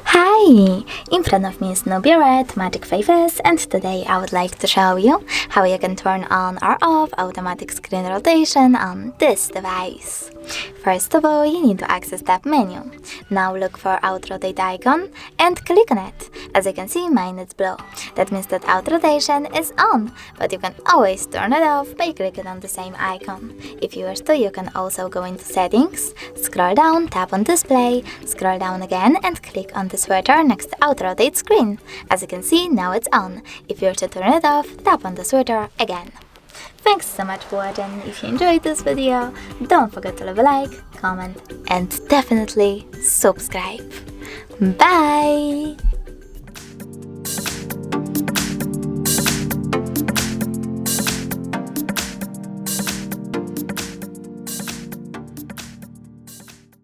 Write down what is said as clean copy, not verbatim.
Hi! In front of me is NUBIA Red Magic 5S, and today I would like to show you how you can turn on or off automatic screen rotation on this device. First of all, you need to access that menu. Now look for Auto Rotate icon and click on it. As you can see, mine is blue. That means that Auto Rotation is on, but you can always turn it off by clicking on the same icon. If you wish to, you can also go into Settings, scroll down, tap on Display, scroll down again and click on the switcher next to Auto Rotate Screen. As you can see, now it's on. If you wish to turn it off, tap on the switcher again. Thanks so much for watching. If you enjoyed this video, don't forget to leave a like, comment and definitely subscribe. Bye!